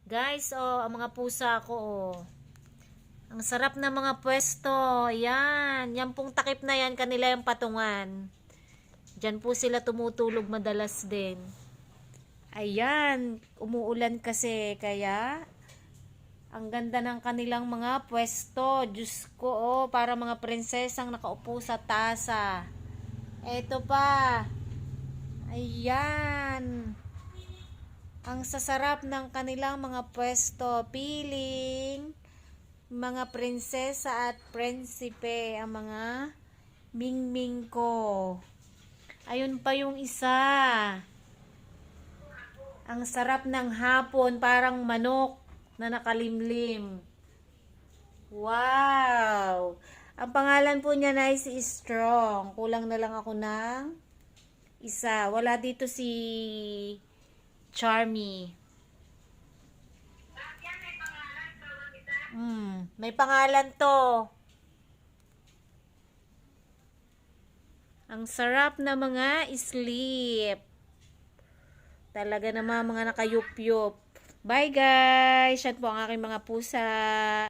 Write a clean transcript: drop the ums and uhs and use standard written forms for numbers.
Guys, ang mga pusa ko, Ang sarap na mga pwesto. Yan. Yan pong takip na yan, kanila yung patungan. Diyan po sila tumutulog madalas din. Ayan. Umuulan kasi, kaya ang ganda ng kanilang mga pwesto. Diyos ko, para mga prinsesang nakaupo sa tasa. Eto pa. Ayan. Ang sasarap ng kanilang mga pwesto. Piling mga prinsesa at prinsipe, ang mga mingming ko. Ayun pa yung isa. Ang sarap ng hapon, parang manok na nakalimlim. Wow! Ang pangalan po niya na si Strong. Kulang na lang ako ng isa. Wala dito si Charmy. May pangalan to. Ang sarap na mga sleep. Talaga naman mga nakayup-yup. Bye guys! Yan po ang aking mga pusa.